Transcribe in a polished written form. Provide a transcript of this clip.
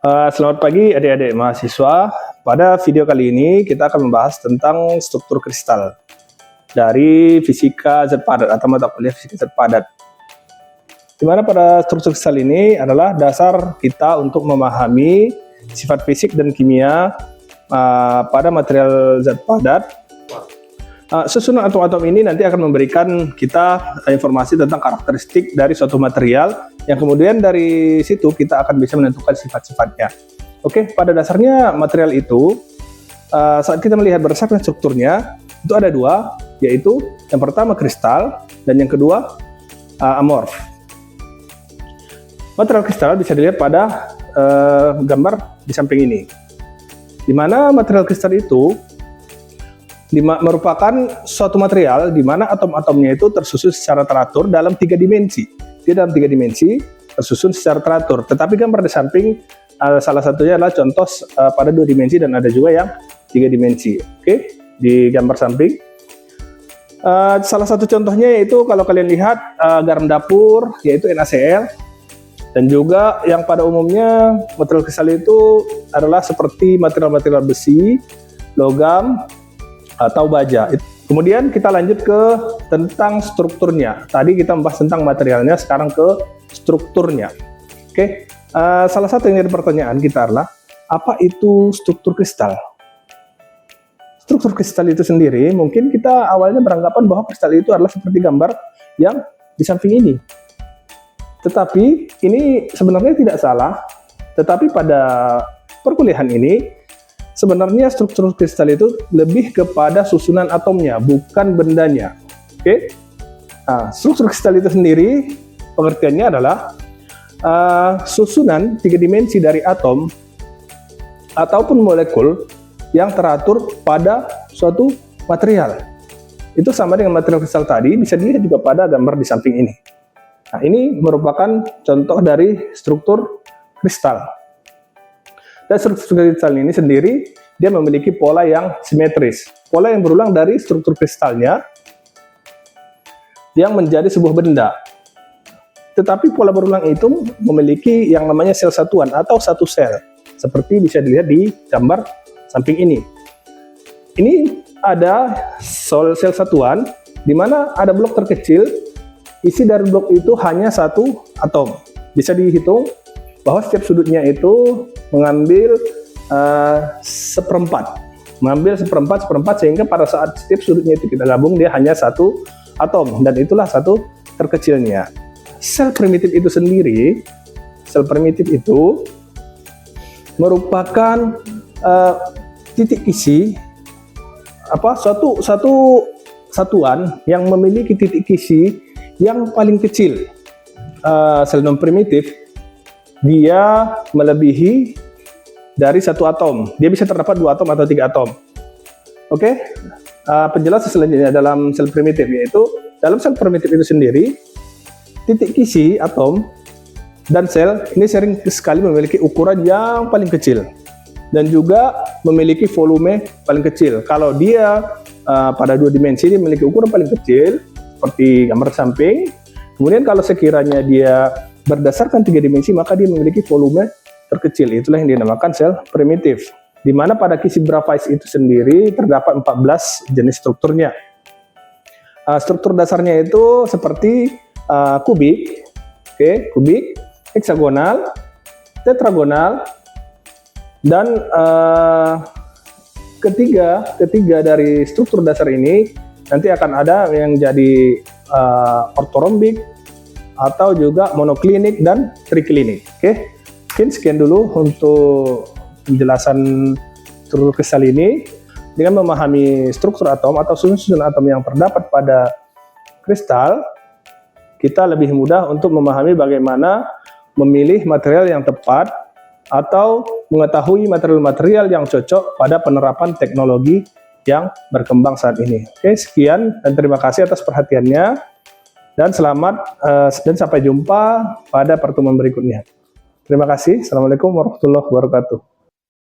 Selamat pagi adik-adik mahasiswa. Pada video kali ini kita akan membahas tentang struktur kristal dari fisika zat padat atau mata kuliah fisika zat padat. Di mana pada struktur kristal ini adalah dasar kita untuk memahami sifat fisik dan kimia pada material zat padat. Susunan atom-atom ini nanti akan memberikan kita informasi tentang karakteristik dari suatu material yang kemudian dari situ kita akan bisa menentukan sifat-sifatnya. Oke, pada dasarnya material itu saat kita melihat berdasarkan strukturnya itu ada dua, yaitu yang pertama kristal dan yang kedua amorf. Material kristal bisa dilihat pada gambar di samping ini, di mana material kristal itu merupakan suatu material di mana atom-atomnya itu tersusun secara teratur dalam 3 dimensi. Di dalam 3 dimensi tersusun secara teratur. Tetapi gambar di samping salah satunya adalah contoh pada 2 dimensi dan ada juga yang 3 dimensi. Oke, di gambar samping. Salah satu contohnya yaitu kalau kalian lihat garam dapur yaitu NaCl, dan juga yang pada umumnya material kristal itu adalah seperti material-material besi, logam, atau baja. Kemudian kita lanjut ke tentang strukturnya. Tadi kita membahas tentang materialnya, sekarang ke strukturnya. Oke, salah satu yang jadi pertanyaan kita adalah apa itu struktur kristal? Struktur kristal itu sendiri mungkin kita awalnya beranggapan bahwa kristal itu adalah seperti gambar yang di samping ini. Tetapi ini sebenarnya tidak salah. Tetapi pada perkuliahan ini sebenarnya struktur kristal itu lebih kepada susunan atomnya, bukan bendanya. Oke? Struktur kristal itu sendiri pengertiannya adalah susunan 3 dimensi dari atom ataupun molekul yang teratur pada suatu material. Itu sama dengan material kristal tadi, bisa dilihat juga pada gambar di samping ini. Nah, ini merupakan contoh dari struktur kristal. Dan struktur kristal ini sendiri dia memiliki pola yang simetris, pola yang berulang dari struktur kristalnya yang menjadi sebuah benda. Tetapi pola berulang itu memiliki yang namanya sel satuan atau satu sel, seperti bisa dilihat di gambar samping ini. Ini ada sel satuan di mana ada blok terkecil, isi dari blok itu hanya satu atom. Bisa dihitung bahwa setiap sudutnya itu mengambil seperempat sehingga pada saat setiap sudutnya itu kita gabung dia hanya satu atom, dan itulah satu terkecilnya. Sel primitif itu sendiri, sel primitif itu merupakan titik isi suatu satuan yang memiliki titik isi yang paling kecil. Sel non primitif dia melebihi dari satu atom. Dia bisa terdapat 2 atom atau 3 atom. Oke, penjelasan selanjutnya dalam sel primitif, yaitu dalam sel primitif itu sendiri titik isi atom dan sel ini sering sekali memiliki ukuran yang paling kecil dan juga memiliki volume paling kecil. Kalau dia pada 2 dimensi dia memiliki ukuran paling kecil seperti gambar samping. Kemudian kalau sekiranya dia berdasarkan 3 dimensi maka dia memiliki volume terkecil. Itulah yang dinamakan sel primitif, di mana pada kisi Bravais itu sendiri terdapat 14 jenis strukturnya. Struktur dasarnya itu seperti kubik, kubik, heksagonal, tetragonal, dan ketiga dari struktur dasar ini nanti akan ada yang jadi ortorombik atau juga monoklinik dan triklinik. Oke. Mungkin sekian dulu untuk penjelasan struktur kristal ini. Dengan memahami struktur atom atau susunan atom yang terdapat pada kristal, kita lebih mudah untuk memahami bagaimana memilih material yang tepat atau mengetahui material-material yang cocok pada penerapan teknologi yang berkembang saat ini. Oke, sekian dan terima kasih atas perhatiannya, dan selamat dan sampai jumpa pada pertemuan berikutnya. Terima kasih. Assalamualaikum warahmatullahi wabarakatuh.